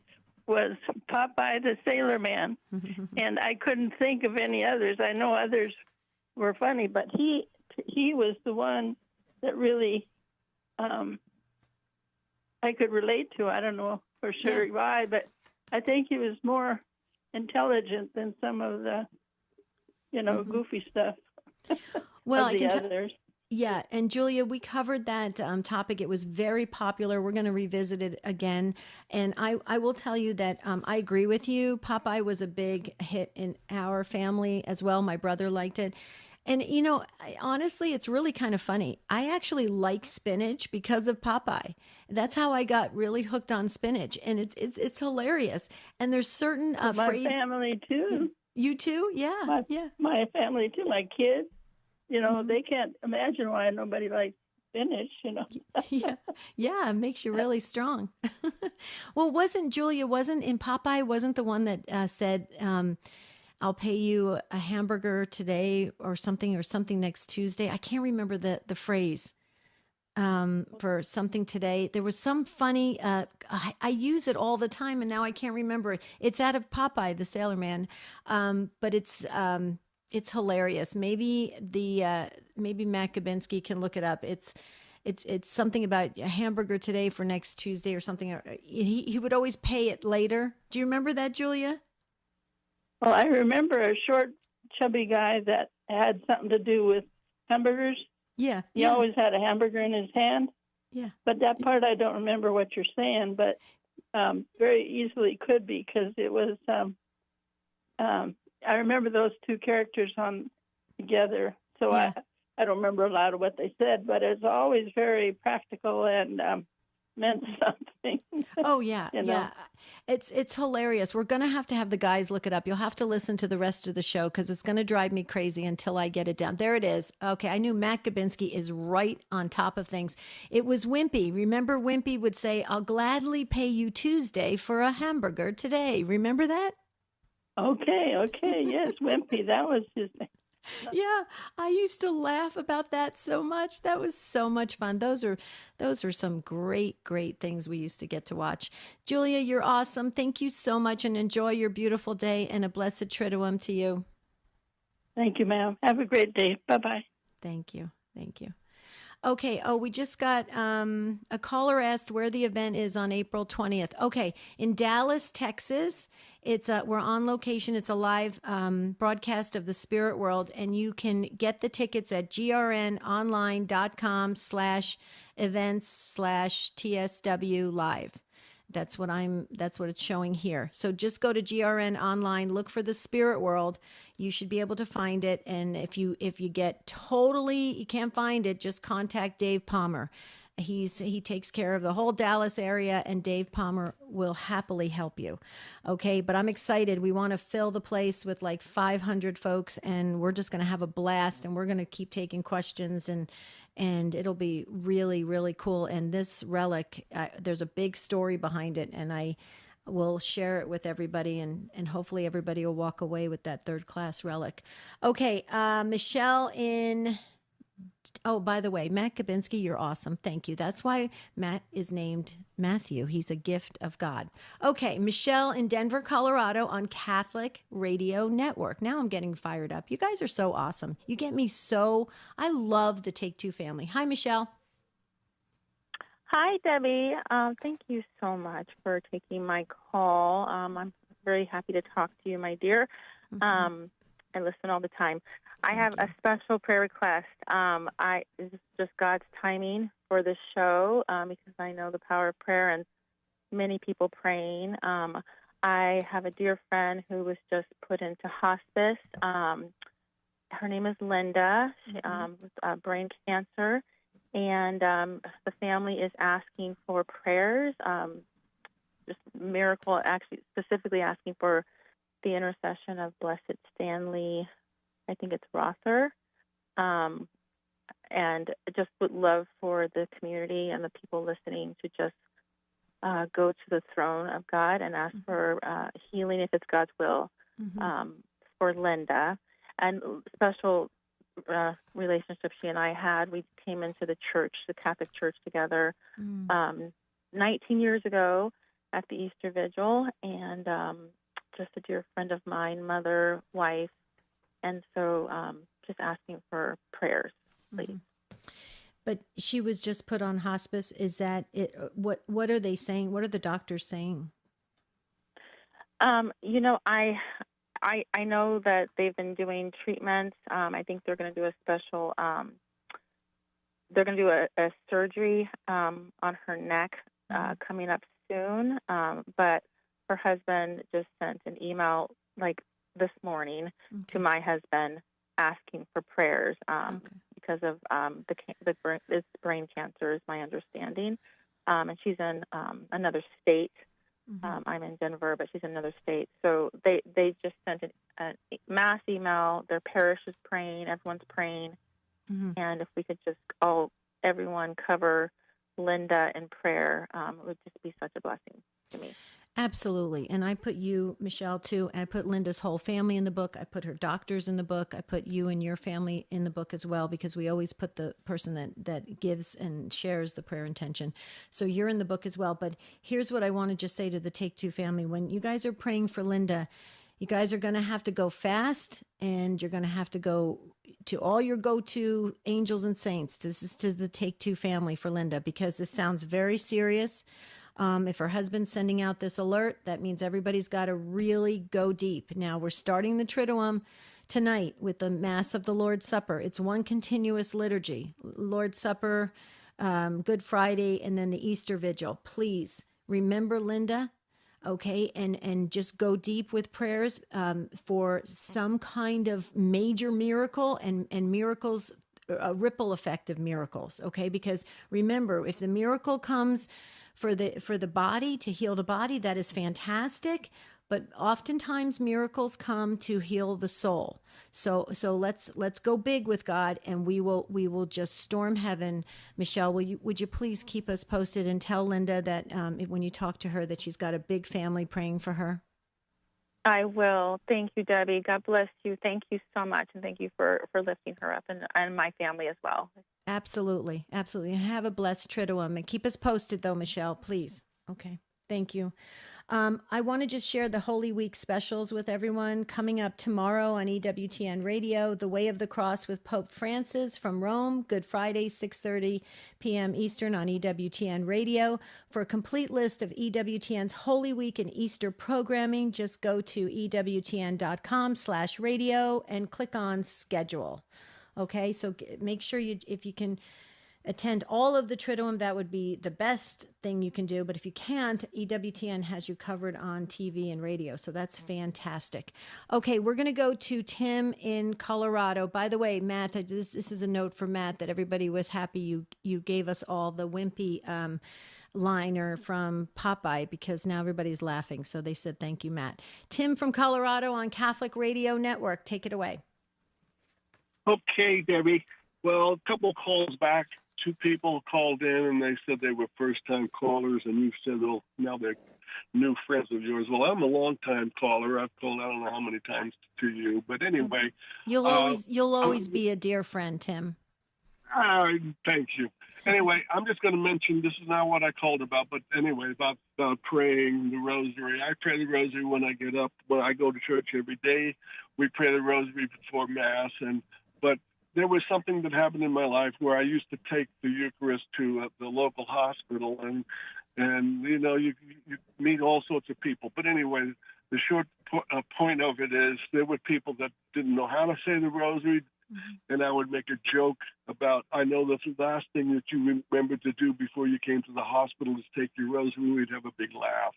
[SPEAKER 14] was Popeye the Sailor Man, and I couldn't think of any others. I know others were funny, but he was the one that really I could relate to. I don't know for sure why, but I think he was more intelligent than some of the goofy stuff.
[SPEAKER 1] Well,
[SPEAKER 14] I can others.
[SPEAKER 1] Yeah, and Julia, we covered that topic. It was very popular. We're going to revisit it again. And I will tell you that I agree with you. Popeye was a big hit in our family as well. My brother liked it. And, honestly, it's really kind of funny. I actually like spinach because of Popeye. That's how I got really hooked on spinach. And it's hilarious. And there's certain
[SPEAKER 14] my
[SPEAKER 1] phrases.
[SPEAKER 14] family, too.
[SPEAKER 1] You too? Yeah.
[SPEAKER 14] My family, too. My kids. They can't imagine why nobody likes spinach,
[SPEAKER 1] Yeah, it makes you really strong. Well, wasn't in Popeye, wasn't the one that said, I'll pay you a hamburger today or something next Tuesday? I can't remember the phrase for something today. There was some funny, I use it all the time and now I can't remember it. It's out of Popeye, the Sailor Man. But it's hilarious. Maybe maybe Matt Kabinski can look it up. It's something about a hamburger today for next Tuesday or something. He would always pay it later. Do you remember that, Julia?
[SPEAKER 14] Well, I remember a short, chubby guy that had something to do with hamburgers.
[SPEAKER 1] Yeah.
[SPEAKER 14] He always had a hamburger in his hand.
[SPEAKER 1] Yeah.
[SPEAKER 14] But that part I don't remember what you're saying, but very easily could be because it was. I remember those two characters on together, so I don't remember a lot of what they said, but it's always very practical and meant something.
[SPEAKER 1] Oh yeah, yeah. It's hilarious. We're gonna have to have the guys look it up. You'll have to listen to the rest of the show because it's gonna drive me crazy until I get it down. There it is. Okay, I knew Matt Gabinski is right on top of things. It was Wimpy. Remember, Wimpy would say, "I'll gladly pay you Tuesday for a hamburger today." Remember that?
[SPEAKER 14] Okay, yes, Wimpy, that was his name.
[SPEAKER 1] Yeah, I used to laugh about that so much. That was so much fun. Those are some great things we used to get to watch. Julia, you're awesome. Thank you so much and enjoy your beautiful day and a blessed Triduum to you.
[SPEAKER 14] Thank you, ma'am. Have a great day. Bye-bye.
[SPEAKER 1] Thank you. Okay. Oh, we just got a caller asked where the event is on April 20th. Okay. In Dallas, Texas. We're on location. It's a live broadcast of the Spirit World, and you can get the tickets at grnonline.com/events/TSW live. That's what it's showing here. So just go to GRN online, look for the Spirit World. You should be able to find it. And if you can't find it, just contact Dave Palmer. He takes care of the whole Dallas area, and Dave Palmer will happily help you. Okay, but I'm excited. We want to fill the place with like 500 folks, and we're just going to have a blast, and we're going to keep taking questions, and it'll be really, really cool. And this relic, there's a big story behind it, and I will share it with everybody, and hopefully everybody will walk away with that third-class relic. Okay, Michelle in... Oh, by the way, Matt Kabinski, you're awesome. Thank you. That's why Matt is named Matthew. He's a gift of God. Okay, Michelle in Denver, Colorado on Catholic Radio Network. Now I'm getting fired up. You guys are so awesome. You get me I love the Take Two family. Hi, Michelle.
[SPEAKER 15] Hi, Debbie. Thank you so much for taking my call. I'm very happy to talk to you, my dear. I listen all the time. I have a special prayer request. It's just God's timing for this show because I know the power of prayer and many people praying. I have a dear friend who was just put into hospice. Her name is Linda. She with brain cancer, and the family is asking for prayers. Just miracle, actually, specifically asking for the intercession of Blessed Stanley. I think it's Rosary, and just would love for the community and the people listening to just go to the throne of God and ask for healing if it's God's will for Linda. And special relationship she and I had. We came into the church, the Catholic Church together 19 years ago at the Easter Vigil, and just a dear friend of mine, mother, wife, and so just asking for prayers, please.
[SPEAKER 1] But she was just put on hospice. Is that it? What are they saying? What are the doctors saying?
[SPEAKER 15] I know that they've been doing treatments. I think they're going to do a special they're going to do a surgery on her neck coming up soon, but her husband just sent an email like this morning to my husband asking for prayers because of this brain cancer is my understanding, and she's in another state. I'm in Denver, but she's in another state. So they just sent a mass email. Their parish is praying. Everyone's praying. And if we could just everyone cover Linda in prayer, it would just be such a blessing to me.
[SPEAKER 1] Absolutely. And I put you, Michelle, too, and I put Linda's whole family in the book. I put her doctors in the book. I put you and your family in the book as well, because we always put the person that gives and shares the prayer intention. So you're in the book as well. But here's what I want to just say to the Take Two family. When you guys are praying for Linda, you guys are going to have to go fast, and you're going to have to go to all your go-to angels and saints. This is to the Take Two family for Linda, because this sounds very serious. If her husband's sending out this alert, that means everybody's got to really go deep. Now, we're starting the Triduum tonight with the Mass of the Lord's Supper. It's one continuous liturgy. Lord's Supper, Good Friday, and then the Easter Vigil. Please remember Linda, okay, and just go deep with prayers for some kind of major miracle and miracles, a ripple effect of miracles, okay? Because remember, if the miracle comes for the body, to heal the body, that is fantastic. But oftentimes miracles come to heal the soul. So let's go big with God, and we will just storm heaven. Michelle, would you please keep us posted and tell Linda that when you talk to her that she's got a big family praying for her?
[SPEAKER 15] I will. Thank you, Debbie. God bless you. Thank you so much, and thank you for lifting her up and my family as well.
[SPEAKER 1] Absolutely. Absolutely. And have a blessed Triduum. And keep us posted, though, Michelle, please. Okay. Thank you. I want to just share the Holy Week specials with everyone. Coming up tomorrow on EWTN Radio, The Way of the Cross with Pope Francis from Rome, Good Friday, 6:30 p.m. Eastern on EWTN Radio. For a complete list of EWTN's Holy Week and Easter programming, just go to EWTN.com/radio and click on Schedule. Okay, so make sure if you can attend all of the Triduum, that would be the best thing you can do. But if you can't, EWTN has you covered on TV and radio. So that's fantastic. Okay, we're going to go to Tim in Colorado. By the way, Matt, this is a note for Matt that everybody was happy you gave us all the wimpy liner from Popeye, because now everybody's laughing. So they said, thank you, Matt. Tim from Colorado on Catholic Radio Network. Take it away.
[SPEAKER 16] Okay, Debbie. Well, a couple calls back, two people called in and they said they were first-time callers, and you said, well, now they're new friends of yours. Well, I'm a long-time caller. I've called I don't know how many times to you, but anyway.
[SPEAKER 1] You'll always be a dear friend, Tim.
[SPEAKER 16] Thank you. Anyway, I'm just going to mention, this is not what I called about, but anyway, about praying the rosary. I pray the rosary when I get up. When I go to church every day, we pray the rosary before Mass, but there was something that happened in my life where I used to take the Eucharist to the local hospital, and you know, you meet all sorts of people. But anyway, the short point of it is there were people that didn't know how to say the rosary, and I would make a joke about, I know that's the last thing that you remembered to do before you came to the hospital is take your rosary. We'd have a big laugh.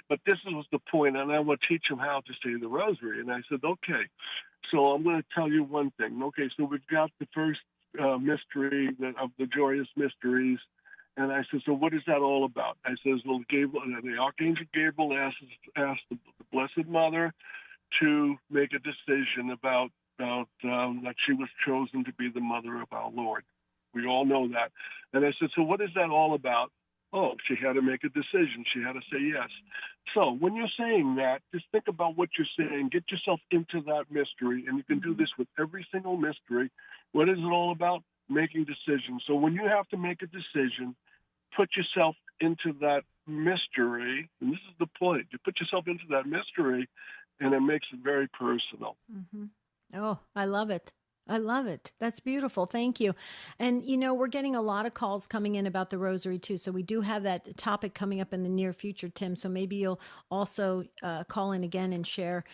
[SPEAKER 16] But this was the point, and I would teach them how to say the rosary. And I said, okay, so I'm going to tell you one thing. Okay, so we've got the first mystery of the joyous mysteries. And I said, so what is that all about? I says, well, the Archangel Gabriel asked the Blessed Mother to make a decision about that she was chosen to be the mother of our Lord. We all know that. And I said, so what is that all about? Oh, she had to make a decision. She had to say yes. So when you're saying that, just think about what you're saying. Get yourself into that mystery, and you can do this with every single mystery. What is it all about? Making decisions. So when you have to make a decision, put yourself into that mystery, and this is the point. You put yourself into that mystery, and it makes it very personal.
[SPEAKER 1] Mm-hmm. Oh, I love it. I love it. That's beautiful. Thank you. And, we're getting a lot of calls coming in about the Rosary, too. So we do have that topic coming up in the near future, Tim. So maybe you'll also call in again and share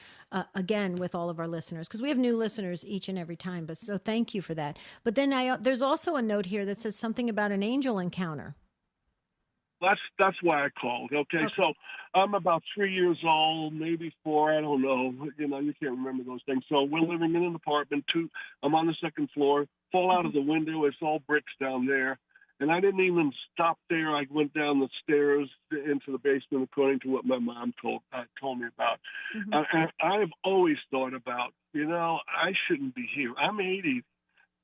[SPEAKER 1] again with all of our listeners, because we have new listeners each and every time. But so thank you for that. But then there's also a note here that says something about an angel encounter.
[SPEAKER 16] That's why I called. Okay, so I'm about 3 years old, maybe 4. I don't know. You can't remember those things. So we're living in an apartment. I'm on the second floor. Fall out of the window. It's all bricks down there, and I didn't even stop there. I went down the stairs into the basement, according to what my mom told me about. And I've always thought about, I shouldn't be here. I'm 80,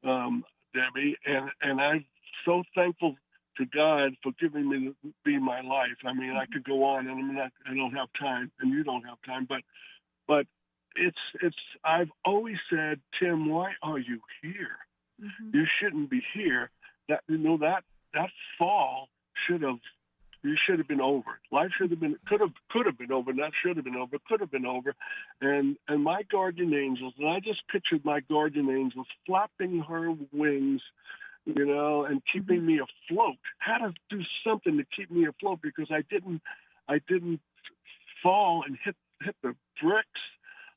[SPEAKER 16] Debbie, and I'm so thankful to God for giving me to be my life. I mean, I could go on, and I don't have time, and you don't have time, but it's. I've always said, Tim, why are you here? You shouldn't be here. That fall you should have been over. Life should have been, could have been over. Not should have been over, could have been over. And my guardian angels, and I just pictured my guardian angels flapping her wings, and keeping me afloat. Had to do something to keep me afloat, because I didn't fall and hit the bricks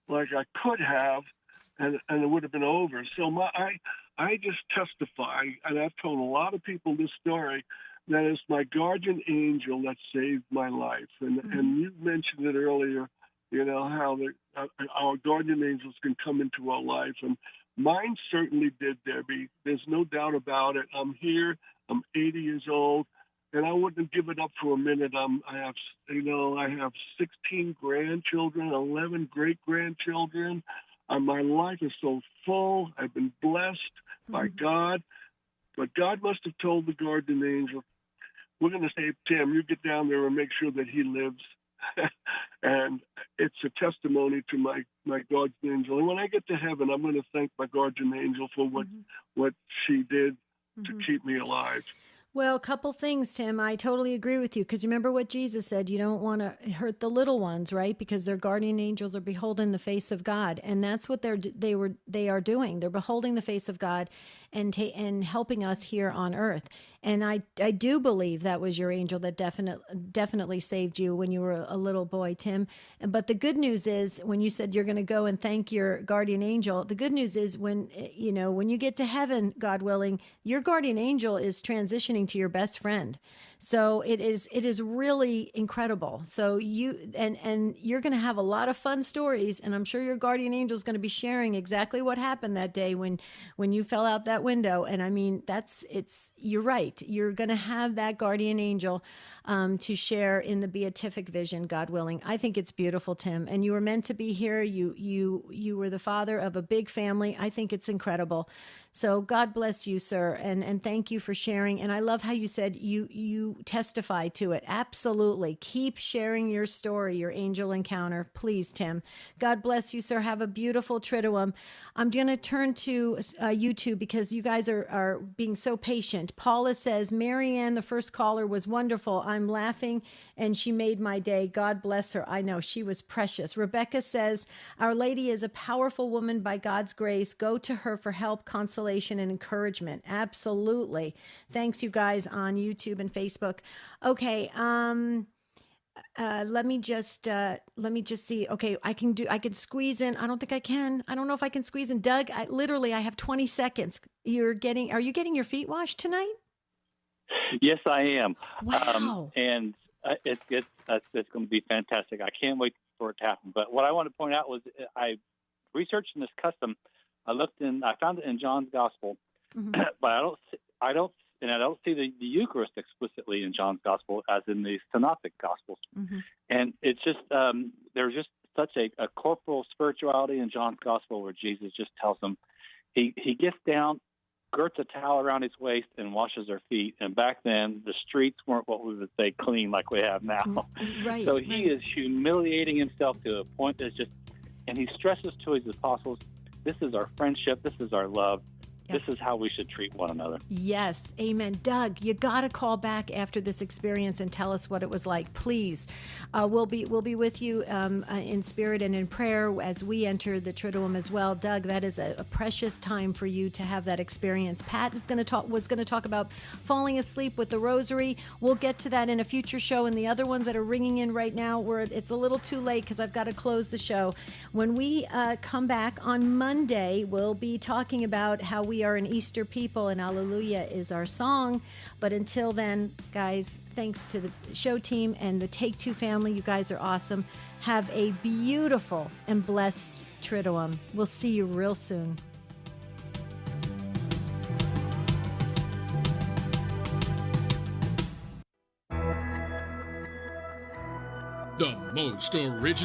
[SPEAKER 16] like I could have, and it would have been over. So I just testify, and I've told a lot of people this story, that it's my guardian angel that saved my life. And you mentioned it earlier, how our guardian angels can come into our life, and mine certainly did, Debbie. There's no doubt about it. I'm here. I'm 80 years old, and I wouldn't give it up for a minute. I have 16 grandchildren, 11 great-grandchildren. My life is so full. I've been blessed by God. But God must have told the guardian angel, we're going to save Tim. You get down there and make sure that he lives. And it's a testimony to my guardian angel. And when I get to heaven, I'm going to thank my guardian angel for what she did to keep me alive.
[SPEAKER 1] Well, a couple things, Tim. I totally agree with you, because you remember what Jesus said, you don't want to hurt the little ones, right? Because their guardian angels are beholding the face of God, and that's what they are doing. They're beholding the face of God and helping us here on earth. And I do believe that was your angel that definitely saved you when you were a little boy, Tim. But the good news is, when you said you're going to go and thank your guardian angel, the good news is when you get to heaven, God willing, your guardian angel is transitioning to your best friend. So it is really incredible. So you're going to have a lot of fun stories, and I'm sure your guardian angel is going to be sharing exactly what happened that day when you fell out that window. And I mean, you're right. You're going to have that guardian angel to share in the beatific vision, God willing. I think it's beautiful, Tim. And you were meant to be here. You were the father of a big family. I think it's incredible. So God bless you, sir, and thank you for sharing. And I love how you said you testify to it. Absolutely. Keep sharing your story, your angel encounter. Please, Tim. God bless you, sir. Have a beautiful Triduum. I'm going to turn to YouTube, because you guys are being so patient. Paula says, Maryann, the first caller, was wonderful. I'm laughing, and she made my day. God bless her. I know, she was precious. Rebecca says, Our Lady is a powerful woman by God's grace. Go to her for help, consolation, and encouragement. Absolutely. Thanks, you guys on YouTube and Facebook. Okay. Let me just see. Okay. I can squeeze in. I don't think I can. I don't know if I can squeeze in. Doug, I have 20 seconds. Are you getting your feet washed tonight?
[SPEAKER 17] Yes, I am.
[SPEAKER 1] Wow.
[SPEAKER 17] And it's going to be fantastic. I can't wait for it to happen. But what I want to point out was I researched in this custom. I found it in John's Gospel, but I don't see the Eucharist explicitly in John's Gospel as in the Synoptic Gospels. And it's just there's just such a corporal spirituality in John's Gospel, where Jesus just tells them he gets down, girts a towel around his waist, and washes their feet. And back then, the streets weren't what we would say clean like we have now.
[SPEAKER 1] Right.
[SPEAKER 17] So he is humiliating himself to a point that's just, and he stresses to his apostles, this is our friendship, this is our love. This is how we should treat one another.
[SPEAKER 1] Yes, amen. Doug, you got to call back after this experience and tell us what it was like, please. We'll be with you in spirit and in prayer as we enter the Triduum as well. Doug, that is a precious time for you to have that experience. Pat was going to talk about falling asleep with the Rosary. We'll get to that in a future show, and the other ones that are ringing in right now, where it's a little too late because I've got to close the show. When we come back on Monday, we'll be talking about how we are an Easter people, and Alleluia is our song. But until then, guys, thanks to the show team and the Take Two family. You guys are awesome. Have a beautiful and blessed Triduum. We'll see you real soon.
[SPEAKER 7] The most original